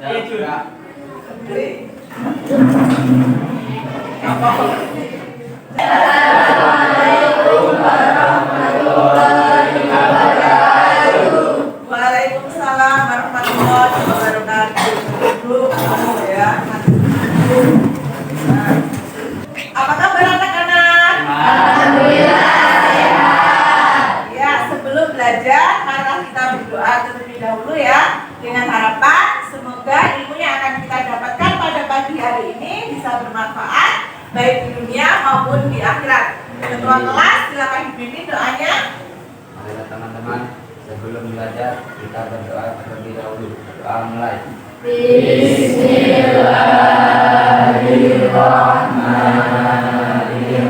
Assalamualaikum warahmatullahi wabarakatuh. Waalaikumsalam warahmatullahi wabarakatuh. Duduk ya. Apa kabar anak-anak? Alhamdulillah sehat. Ya, sebelum belajar, marilah kita berdoa terlebih dahulu ya, dengan harapan semoga ilmu yang akan kita dapatkan pada pagi hari ini bisa bermanfaat baik di dunia maupun di akhirat. Ketua kelas silakan dipimpin doanya. Marilah teman-teman, sebelum belajar kita berdoa terlebih dahulu. Doa mulai. Bismillahirrahmanirrahim.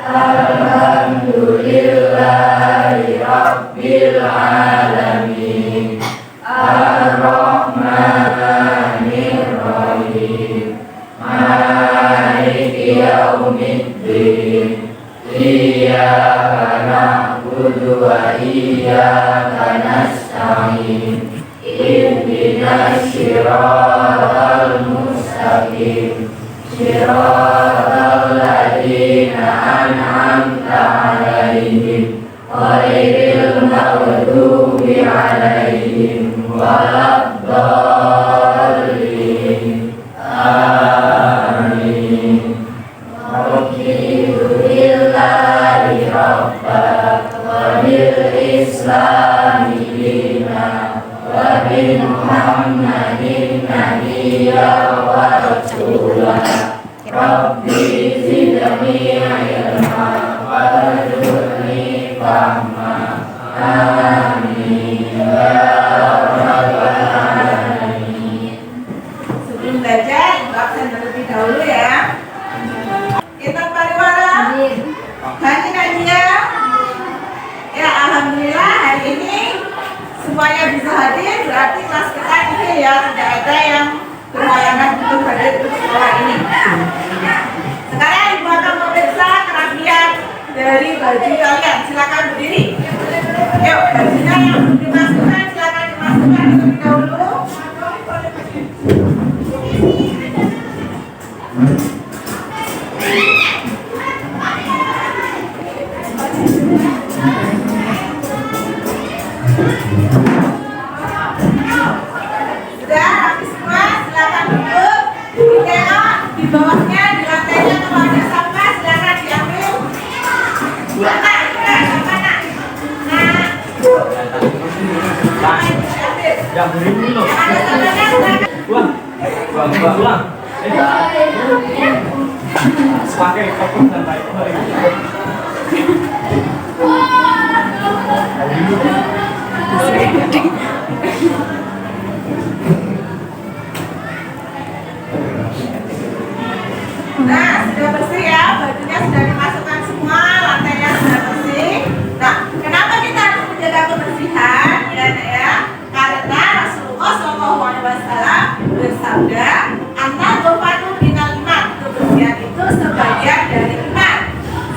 Alhamdulillahi rabbil alamin. Ar-Rahmanir-Rahim. Maliki yaumiddin. Iyyaka na'budu wa iyyaka nasta'in. Ihdinas siratal mustaqim. Siratal ladzina an'amta 'alaihim ghairil maghdubi 'alaihim waladdallin. Amin. Alhamdulillahi rabban wa bil islami dinan wa bi Muhammadin nabiyyan wa rasulan. Rabbi zidni ilma warzuqni fahma. Amin ya rabbal alamin. Sebelum belajar, ibu absen terlebih dahulu ya. Kita pariwara. Haji Nadia. Ya, alhamdulillah hari ini semuanya bisa hadir, berarti kelas kita ini ya tidak ada yang berhalangan untuk hadir di sekolah ini. Sekarang ibu akan memeriksa kerapian dari baju kalian. Silakan berdiri. Yuk, bajunya yang belum dimasukkan silakan dimasukkan terlebih dahulu. Sudah habis semua, silakan duduk. Ditengok di bawahnya, di lantainya kalau ada sampah silakan diambil. Mana? Mana? Nah, Yang beri loh. ada sampahnya silakan. Buang. Pakai kopong dan baik. Nah, sudah bersih ya, bajunya sudah dimasukkan semua, lantainya sudah bersih. Nah, kenapa kita harus menjaga kebersihan? Ya, Nak, ya? Karena Rasulullah SAW bersabda, "Anta ghurfatun minal iman." Kebersihan itu sebagian dari iman.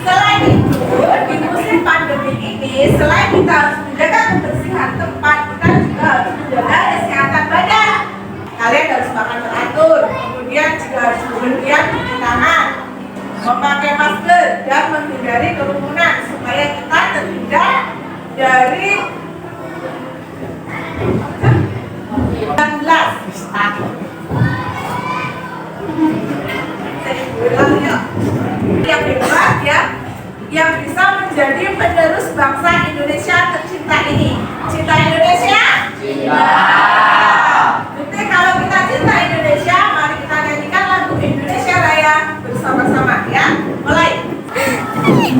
Selain itu, di musim pandemi ini, selain kita harus menjaga kebersihan tempat, kita juga harus menjaga kesehatan badan. Kalian harus makan teratur, kemudian juga harus bepergian cuci tangan, memakai masker dan menghindari kerumunan supaya kita terhindar dari 19. Yang hebat ya, yang bisa menjadi penerus bangsa Indonesia tercinta ini. Cinta Indonesia? Cinta. Bukti kalau kita cinta Indonesia, mari kita nyanyikan lagu Indonesia Raya bersama-sama ya. Mulai. 1,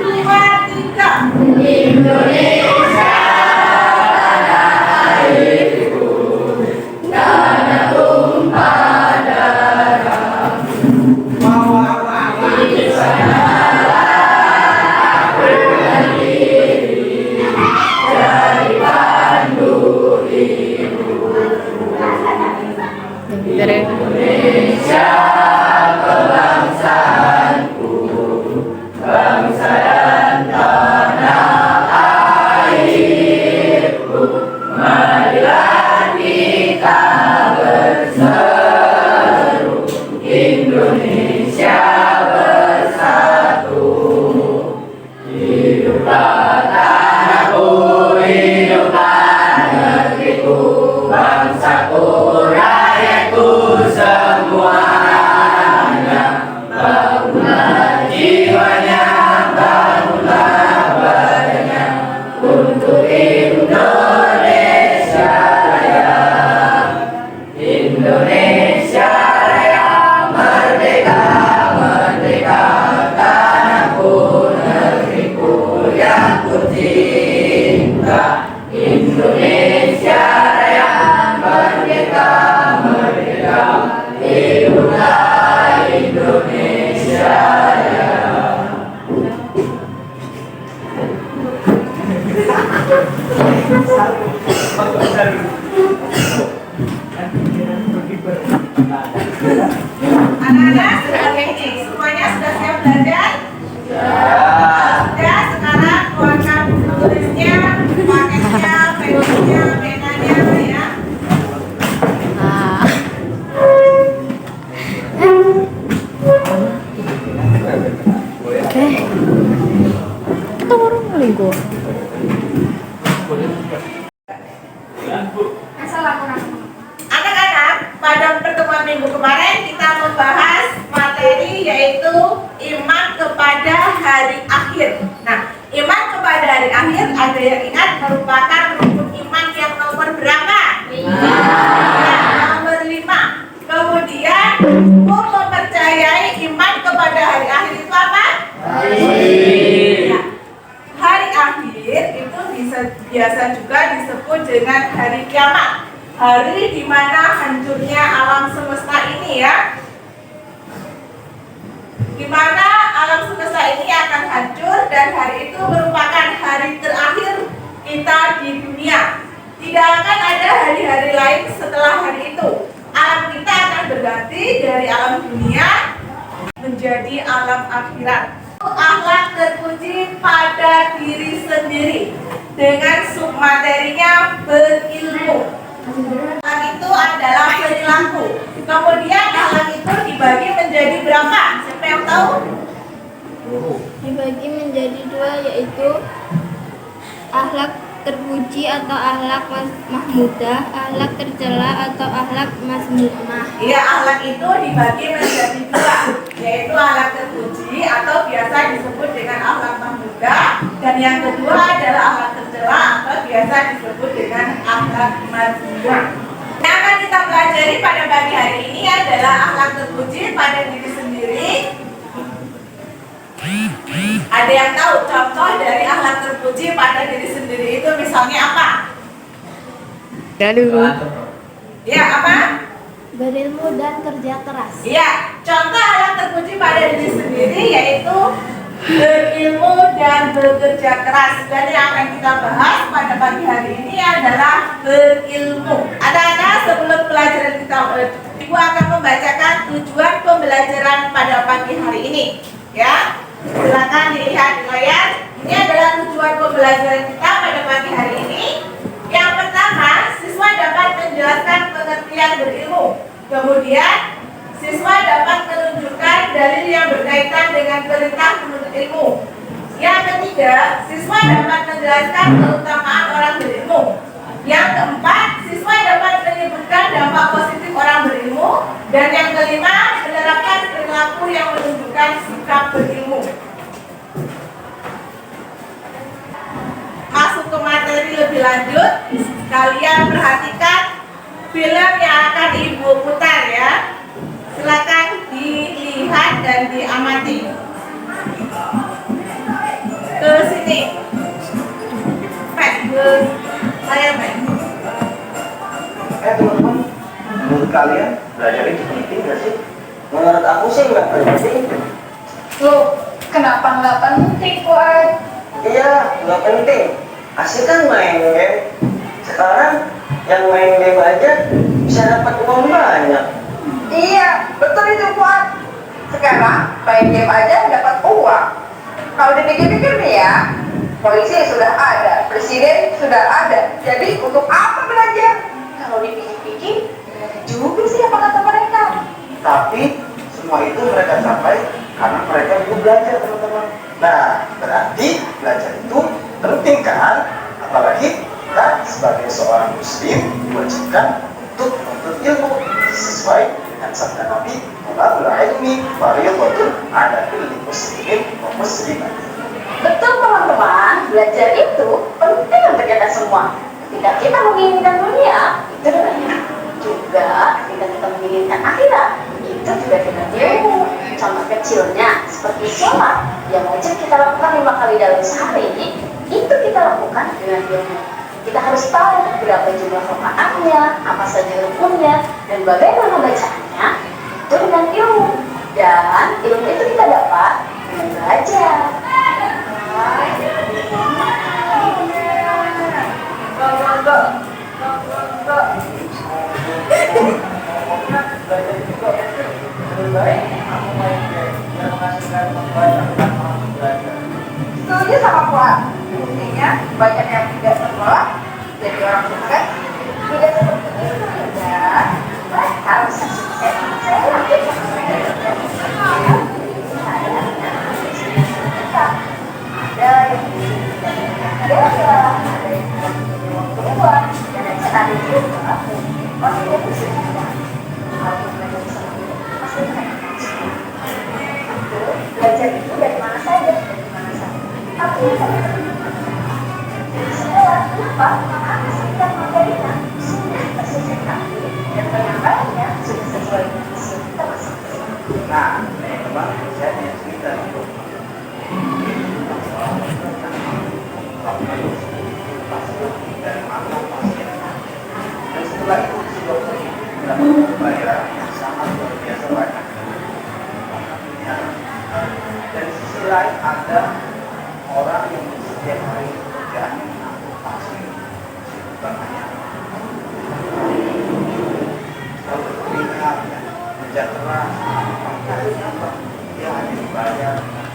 2, 3. Indonesia tanah airku, tanah tumpah darahmu. Di sanalah aku berdiri. Anak-anak sudah ini semuanya sudah siap belajar? Sudah, sekarang keluarkan buku tulisnya, paketnya, penanya ya. Kita orang meligo. Anak-anak, pada pertemuan minggu kemarin kita membahas materi yaitu iman kepada hari akhir. Nah, iman kepada hari akhir ada yang ingat merupakan rukun iman yang nomor berapa? Ya, nomor 5. Kemudian hukum mempercayai iman kepada hari akhir itu apa? Ya. Hari akhir itu biasa juga disebut dengan hari kiamat. Hari di mana hancurnya alam semesta ini ya. Di mana alam semesta ini akan hancur dan hari itu merupakan hari terakhir kita di dunia. Tidak akan ada hari-hari lain setelah hari itu. Alam kita akan berganti dari alam dunia menjadi alam akhirat. Akhlak terpuji pada diri sendiri dengan submaterinya berilmu. Akhlak itu adalah perilaku. Kemudian akhlak itu dibagi menjadi berapa? Siapa yang tahu? Dibagi menjadi 2, yaitu akhlak terpuji atau akhlak mahmudah, akhlak tercela atau akhlak mazmumah. Iya, akhlak itu dibagi menjadi 2, yaitu akhlak terpuji atau biasa disebut dengan akhlak mahmudah, dan yang kedua adalah akhlak tercela atau biasa disebut dengan akhlak mazmumah. Yang akan kita pelajari pada pagi hari ini adalah akhlak terpuji pada diri sendiri. Ada yang tahu contoh dari akhlak terpuji pada diri sendiri itu misalnya apa? Ya, apa? Berilmu dan kerja keras. Iya, contoh akhlak terpuji pada diri sendiri yaitu berilmu dan bekerja keras. Dan yang akan kita bahas pada pagi hari ini adalah berilmu. Anak-anak, sebelum pelajaran kita, Ibu akan membacakan tujuan pembelajaran pada pagi hari ini. Ya, silakan dilihat di layar. Ini adalah tujuan pembelajaran kita pada pagi hari ini. Yang pertama, siswa dapat menjelaskan pengertian berilmu. Kemudian, siswa dapat menunjukkan dalil yang berkaitan dengan perintah menuntut ilmu. Yang ketiga, siswa dapat menjelaskan keutamaan orang berilmu. Yang keempat, siswa dapat menyebutkan dampak positif orang berilmu. Dan yang kelima, menerapkan perilaku yang menunjukkan sikap berilmu. Masuk ke materi lebih lanjut, kalian perhatikan film yang akan Ibu putar ya. Silakan dilihat dan diamati. Ke sini. Pak, ke saya Pak. Teman-teman, menurut kalian belajar itu penting nggak sih? Menurut aku sih nggak penting. Loh, kenapa nggak penting, Fuad? Iya, nggak penting. Asik kan main game. Sekarang yang main game aja bisa dapat uang banyak. Iya, betul itu, Fuad. Sekarang main game aja dapat uang. Kalau dipikir-pikir nih ya, polisi sudah ada, presiden sudah ada. Jadi untuk apa belajar? Kalau dipikir-pikir, juga sih apa kata mereka. Tapi semua itu mereka capai karena mereka dulu belajar, teman-teman. Nah, berarti belajar itu penting kan? Apalagi kita sebagai seorang muslim diwajibkan untuk menuntut ilmu sesuai dengan sabda Nabi, "Talabul ilmi fardhatun 'ala kulli muslimin wa muslimat." Betul teman-teman, belajar itu penting untuk kita semua. Ketika kita menginginkan dunia, itu dengan juga ketika kita menginginkan akhirat, itu juga dengan ilmu. Contoh kecilnya seperti sholat yang wajib kita lakukan 5 kali dalam sehari, itu kita lakukan dengan ilmu. Kita harus tahu berapa jumlah rakaatnya, apa saja rukunnya, dan bagaimana bacaannya, itu dengan ilmu. Dan ilmu itu kita dapat dengan belajar. ya, banyak yang tidak terlolak jadi orang sukses. Tidak seperti itu ya. Harus saya yakin ada yang ada yang keluar dan ada juga orang yang bisa kalau belajar sama pasti belajar itu dari mana saja, tapi sekolah lupa karena setiap materinya sudah tersesuaikan dan penyampaiannya sudah sesuai dengan usia kita masing-masing. Nah, teman-teman, saya punya cerita nih. Dari mata pasien. Dan setelah itu si dokter itu mendapat pembayaran yang sangat luar biasa banyak. Dan di sisi lain ada orang yang setiap hari kerjaannya menanggung pasien, bukan hanya selalu berkeringat, kerja keras, akhirnya apa? Dia hanya dibayar dengan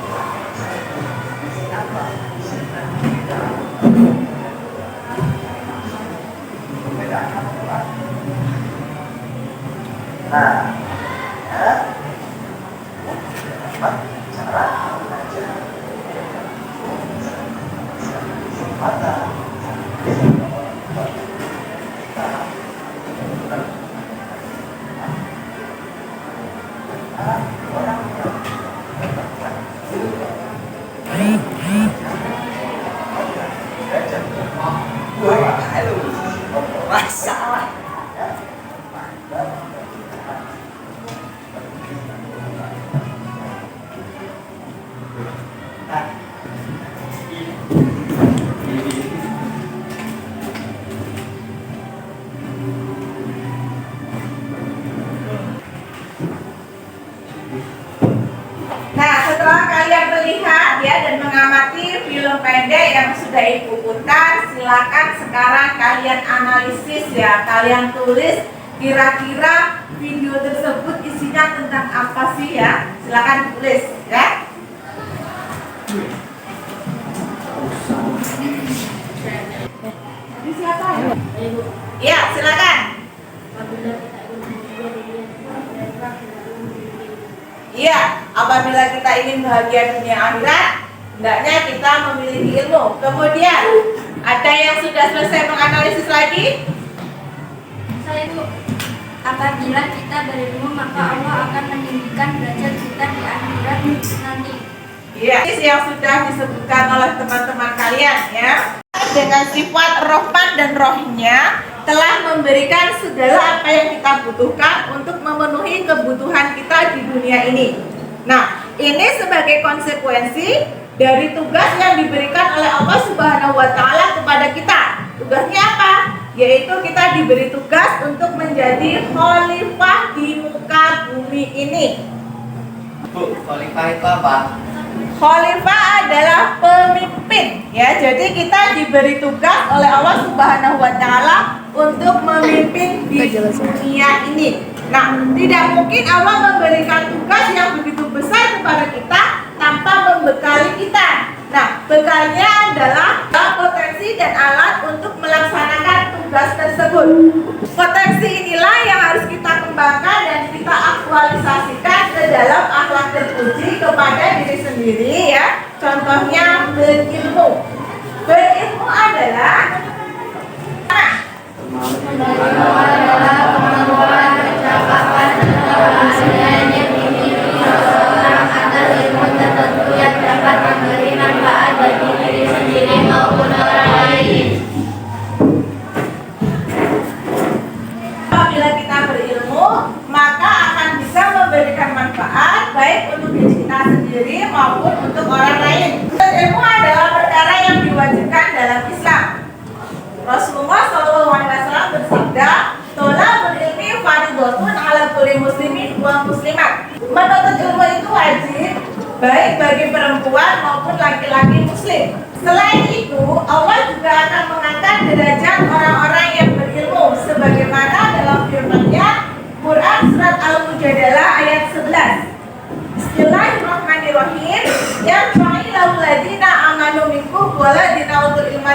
misi apa? Perbedaannya apa? Nah, ya, apa? Cara belajar mata Nah, setelah kalian melihat ya dan mengamati film pendek yang sudah Ibu putar, silakan sekarang kalian analisis ya, kalian tulis kira-kira video tersebut isinya tentang apa sih ya? Silakan tulis ya. Ini siapa ya? Iya, silakan. Iya, apabila kita ingin bahagia dunia akhirat, hendaknya kita memiliki ilmu. Kemudian, ada yang sudah selesai menganalisis lagi? Saya itu apabila kita berilmu maka Allah akan meninggikan derajat kita di akhirat nanti. Iya, yang sudah disebutkan oleh teman-teman kalian ya. Dengan sifat Rahman dan Rohnya telah memberikan segala apa yang kita butuhkan untuk memenuhi kebutuhan kita di dunia ini. Nah, ini sebagai konsekuensi dari tugas yang diberikan oleh Allah Subhanahu wa Ta'ala kepada kita. Tugasnya apa? Yaitu kita diberi tugas untuk menjadi khalifah di muka bumi ini. Bu, khalifah itu apa? Khalifah adalah pemimpin ya. Jadi kita diberi tugas oleh Allah Subhanahu wa Ta'ala untuk memimpin di dunia ini. Nah, tidak mungkin Allah memberikan tugas yang begitu besar kepada kita tanpa membekali kita. Nah, bekalnya adalah potensi dan alat untuk melaksanakan tugas tersebut. Potensi inilah yang harus kita kembangkan dan kita aktualisasikan ke dalam akhlak terpuji kepada diri sendiri ya. Contohnya berilmu. Berilmu adalah kemampuan percakapan yang dimiliki seseorang atas ilmu tertentu yang dapat memberi manfaat bagi diri sendiri maupun orang lain. apabila kita berilmu, maka akan bisa memberikan manfaat baik untuk diri kita sendiri maupun untuk orang lain. Ilmu adalah perkara yang diwajibkan dalam Islam.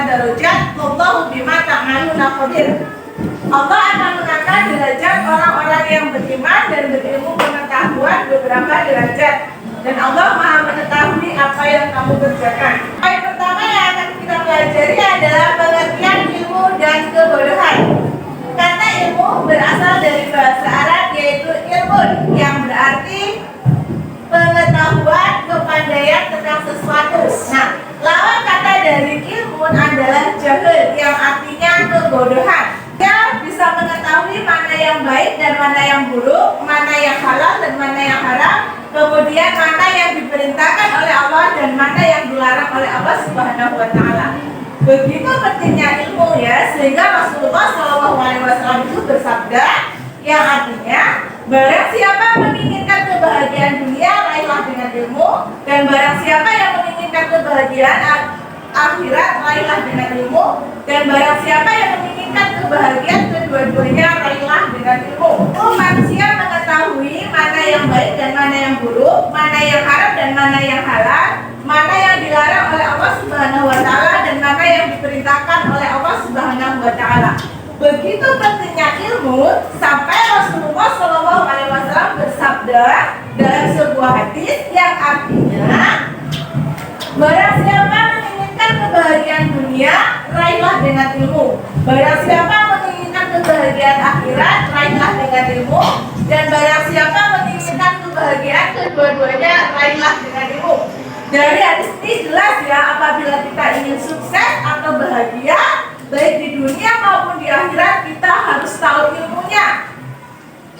darajat wallahu bima ta'maluna khabir. Allah akan mengangkat derajat orang-orang yang beriman dan berilmu pengetahuan beberapa derajat, dan Allah Maha mengetahui apa yang kamu kerjakan. Yang pertama yang akan kita pelajari adalah pengertian ilmu dan kebodohan. Kata ilmu berasal dari bahasa Arab yaitu ilmun, yang berarti pengetahuan, kepandaian tentang sesuatu. Nah, lawan kata dari ilmun adalah jahil, yang artinya kebodohan. Dia bisa mengetahui mana yang baik dan mana yang buruk, mana yang halal dan mana yang haram, kemudian mana yang diperintahkan oleh Allah dan mana yang dilarang oleh Allah Subhanahu wa Ta'ala. Begitu pentingnya ilmu ya, sehingga Rasulullah SAW itu bersabda yang artinya, barang siapa menginginkan kebahagiaan dunia, raihlah dengan ilmu, dan barang siapa yang menginginkan kebahagiaan akhirat, raihlah dengan ilmu, dan barang siapa yang menginginkan kebahagiaan kedua-duanya, raihlah dengan ilmu. Manusia mengetahui mana yang baik dan mana yang buruk, mana yang haram dan mana yang halal, mana yang dilarang oleh Allah Subhanahu wa Ta'ala dan mana yang diperintahkan oleh Allah Subhanahu wa Ta'ala. Begitu pentingnya ilmu sampai Rasulullah SAW bersabda dalam sebuah hadis yang artinya, barang siapa menginginkan kebahagiaan dunia, raihlah dengan ilmu. Barang siapa menginginkan kebahagiaan akhirat, raihlah dengan ilmu. Dan barang siapa menginginkan kebahagiaan kedua-duanya, raihlah dengan ilmu. Dari hadis ini jelas ya, apabila kita ingin sukses atau bahagia baik di dunia maupun di akhirat, kita harus tahu ilmunya.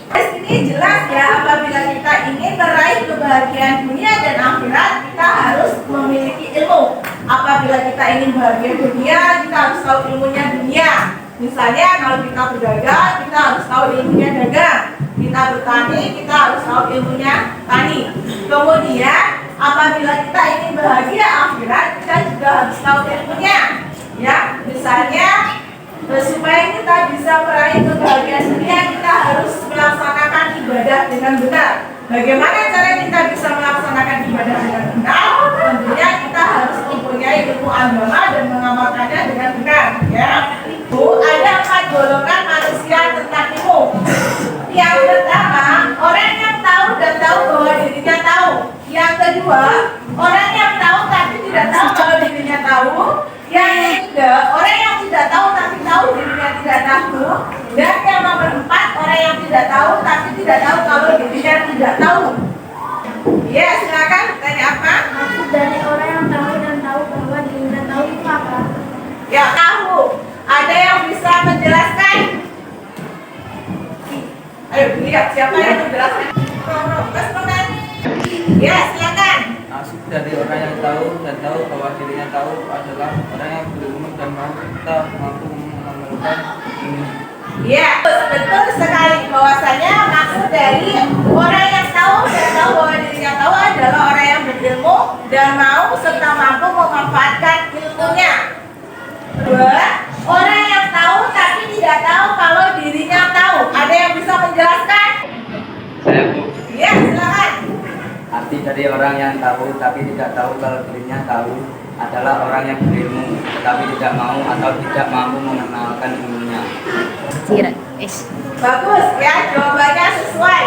Hadis ini jelas ya, apabila kita ingin meraih kebahagiaan dunia dan akhirat, kita harus memiliki ilmu. Apabila kita ingin bahagia dunia, kita harus tahu ilmunya dunia. Misalnya kalau kita berdagang, kita harus tahu ilmunya dagang. Kita bertani, kita harus tahu ilmunya tani. Kemudian apabila kita ingin bahagia akhirat, kita juga harus tahu ilmunya. Ya, misalnya supaya kita bisa meraih kebahagiaan dunia, kita harus melaksanakan ibadah dengan benar. Bagaimana cara kita bisa melaksanakan ibadah dengan benar? Tentunya kita harus mempunyai ilmu agama dan mengamalkannya dengan benar. Ya, ada 4 golongan manusia tentang ilmu. Yang pertama, orang yang tahu dan tahu bahwa dirinya tahu. Yang kedua, orang yang tahu tapi tidak tahu kalau dirinya tahu. Yang ketiga, orang yang tidak tahu tapi tahu dirinya tidak tahu. Dan yang nomor 4, orang yang tidak tahu tapi tidak tahu kalau dirinya tidak tahu. Ya, silakan tanya apa? Maksud dari orang yang tahu dan tahu bahwa dirinya tahu itu apa? Ya, tahu. Ada yang bisa menjelaskan? Ayo lihat siapa yang menjelaskan. Ya, silakan. Maksud dari orang yang tahu dan tahu bahwa dirinya tahu adalah orang yang berilmu dan mampu mengamalkan ini. Ya, betul sekali bahwasanya maksud dari orang yang tahu dan tahu bahwa dirinya tahu adalah orang yang berilmu dan mau serta mampu memanfaatkan ilmunya. Kedua, orang yang tahu tapi tidak tahu kalau dirinya tahu. Ada yang bisa menjelaskan? Saya Bu. Ya, silakan. Arti dari orang yang tahu tapi tidak tahu kalau dirinya tahu adalah orang yang berilmu tetapi tidak mau atau tidak mampu mengenalkan ilmunya. Bagus ya, jawabannya sesuai.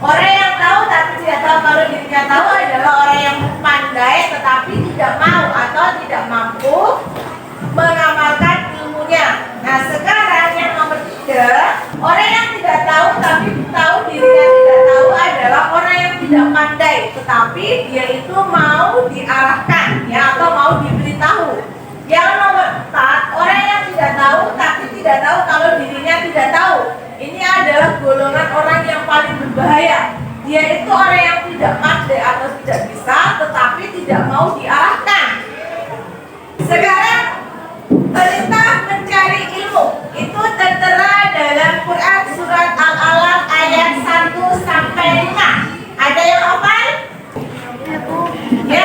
Orang yang tahu tapi tidak tahu kalau dirinya tahu adalah orang yang pandai tetapi tidak mau atau tidak mampu mengamalkan ilmunya. Nah, sekarang yang nomor 3, orang yang tidak tahu tapi tahu dirinya tidak tahu adalah orang yang tidak pandai tetapi dia itu mau diarahkan ya, atau mau diberitahu. Yang nomor 4, orang yang tidak tahu tapi tidak tahu kalau dirinya tidak tahu. Ini adalah golongan orang yang paling berbahaya. Dia itu orang yang tidak pandai atau tidak bisa tetapi tidak mau diarahkan. Sekarang perintah mencari ilmu itu tertera dalam Quran surat Al-Alaq ayat 1 sampai 5. Ada yang hafal? Ya,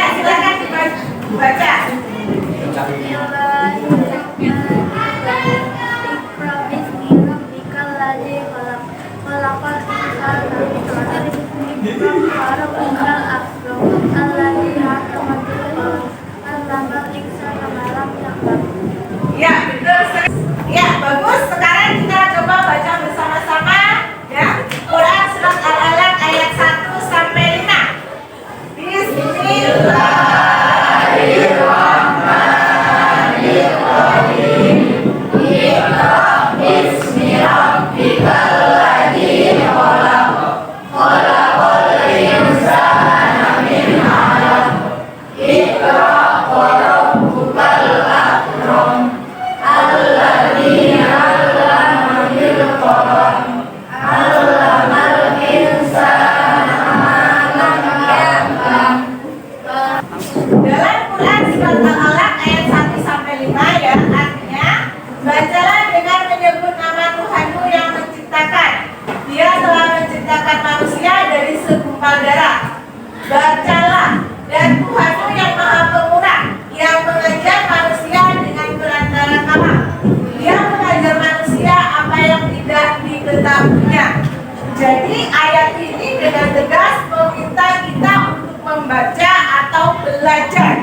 belajar.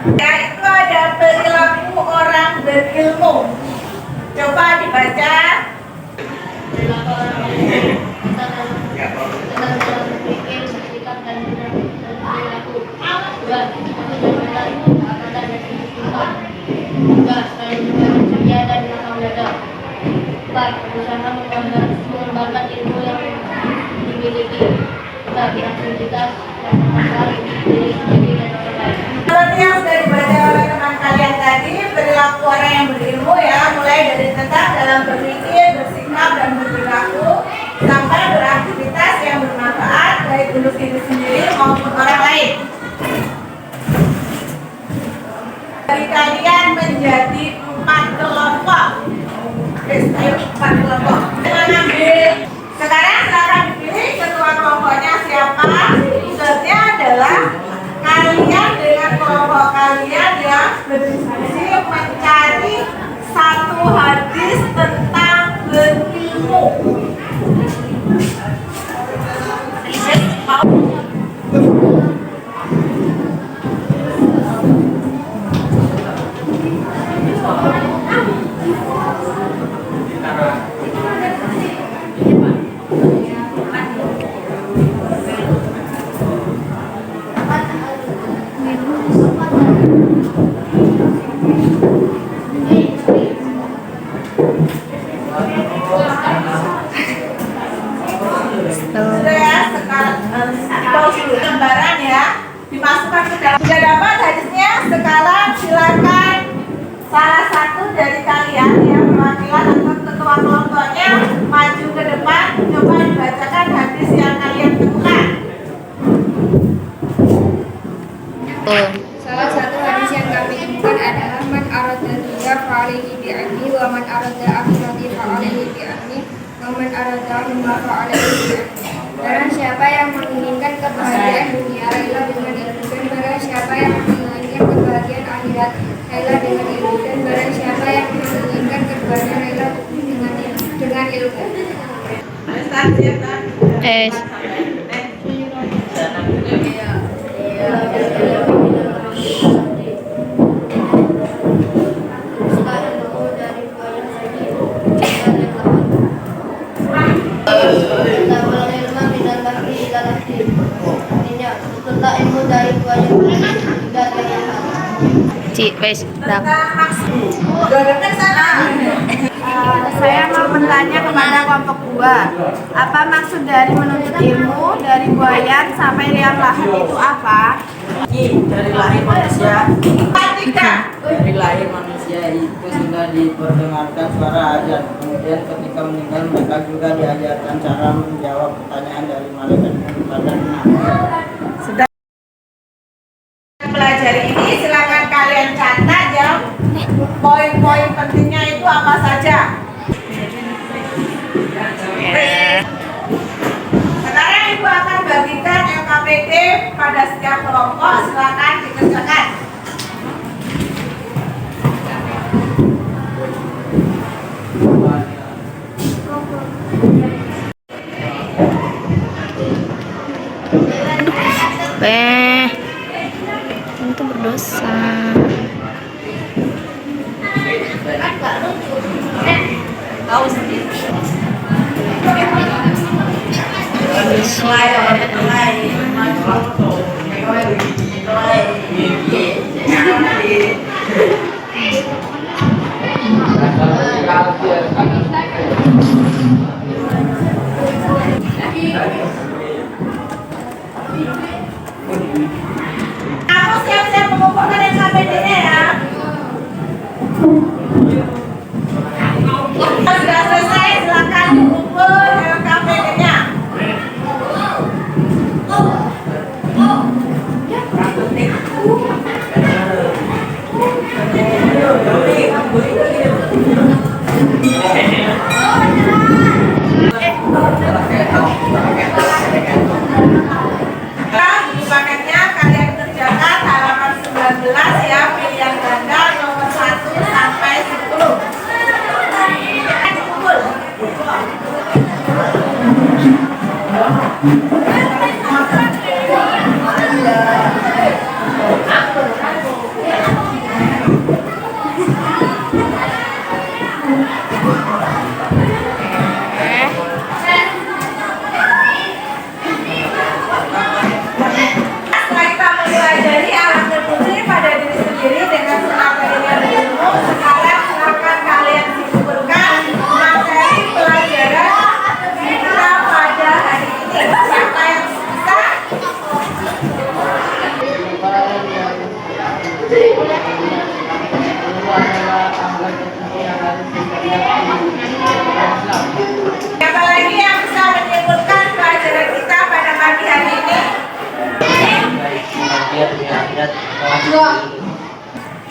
Yaitu ada perilaku orang berilmu. Coba dibaca. Perilaku orang berilmu dalam berpikir, bersikap dan berperilaku. 2. Kejujuran, kata-kata dan kejujuran. 3. Selalu bersedia dan lapang dada. 4. Berusaha mengembangkan ilmu yang dimiliki. 5. Beraktivitas yang bermanfaat untuk diri sendiri dan orang lain. Seperti yang sudah dibaca oleh teman kalian tadi, perilaku orang yang berilmu ya, mulai dari tetap dalam berpikir, bersikap dan berperilaku, sampai beraktivitas yang bermanfaat baik untuk diri sendiri maupun orang lain. Dari kalian menjadi 4 kelompok. Ayo 4 kelompok. Mengambil. Sekarang silakan dipilih ketua kelompoknya siapa. Tugasnya adalah kalian dengan kelompok kalian yang berdiskusi mencari satu hadis tentang berilmu. Sudah ya, sekarang lembaran ya, dimasukkan ke dalam. Sudah dapat hadisnya, sekarang silakan salah satu dari kalian yang perwakilan atau ketua kelompoknya maju ke depan, coba dibacakan hadis yang kalian temukan. Salah satu hadis yang kami temukan adalah man arada dunya fa'alaihi bi'anni wa man arada akhirati fa'alaihi bi'anni wa man arada humma fa'alaihi bi'anni. Barang siapa yang menginginkan kebahagiaan dunia rela dengan ilmu, dan barang siapa yang menginginkan kebahagiaan akhirat rela dengan ilmu, dan barang siapa yang menginginkan kebahagiaan rela dengan ilmu. Tentang ilmu dari buaya tidak Saya mau bertanya kepada kelompok 2. Apa maksud dari menuntut ilmu dari buayan sampai liang lahat itu apa? Dari lahir manusia, Ketika dari lahir manusia itu sudah diperdengarkan suara azan. Kemudian ketika meninggal mereka juga diajarkan cara menjawab pertanyaan dari malaikat pada sudah pelajari ini, silakan kalian catat ya poin-poin pentingnya itu apa saja. Sekarang Ibu akan bagikan LKPD pada setiap kelompok, silakan dikerjakan. Itu berdosa. Tahu sendiri. Kamu siap-siap mengumpulkan LKPD-nya ya. Sudah selesai, silakan mengumpul LKPD-nya. Buku paketnya kalian kerjakan halaman 19 ya, pilihan ganda nomor 1 sampai 10. Kumpul.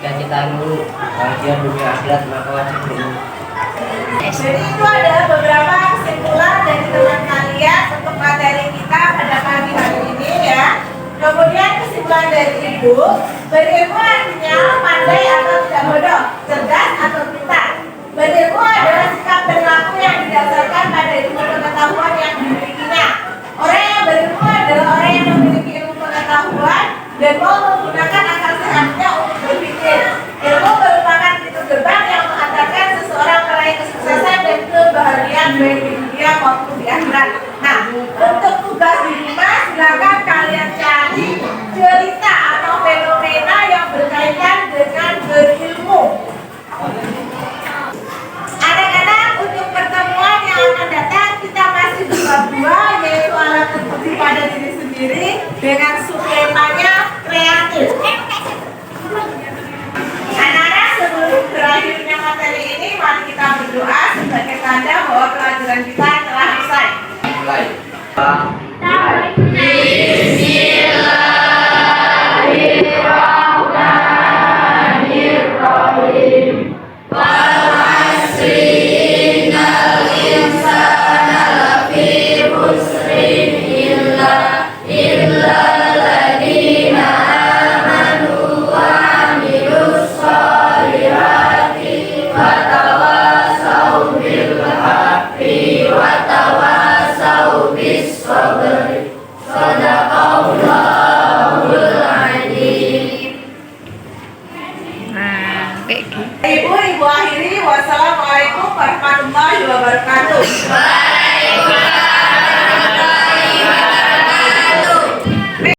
cita-cita dulu, bahagia dunia akhirat maka wajib berilmu. Jadi itu adalah beberapa kesimpulan dari teman kalian untuk materi kita pada pagi hari ini ya. Kemudian kesimpulan dari ibu, berilmu artinya pandai atau tidak bodoh, cerdas atau pintar. Berilmu adalah sikap perilaku yang didasarkan pada ilmu pengetahuan yang dimilikinya. Orang yang berilmu adalah orang yang memiliki ilmu pengetahuan dan mau menggunakan akal sehatnya untuk berpikir. Ilmu merupakan pintu gerbang yang mengantarkan seseorang meraih kesuksesan dan kebahagiaan baik di dunia maupun di akhirat. Nah, untuk tugas di rumah silakan kalian cari cerita atau fenomena yang berkaitan dengan berilmu. Anak-anak, untuk pertemuan yang akan datang kita masih buka dua, yaitu alat terbukti pada diri sendiri dengan subtemanya kreatif. Anak-anak, sebelum berakhirnya materi ini, mari kita berdoa sebagai tanda bahwa pelajaran kita telah selesai. Mulai. Ibu akhiri, wassalamualaikum warahmatullahi wabarakatuh.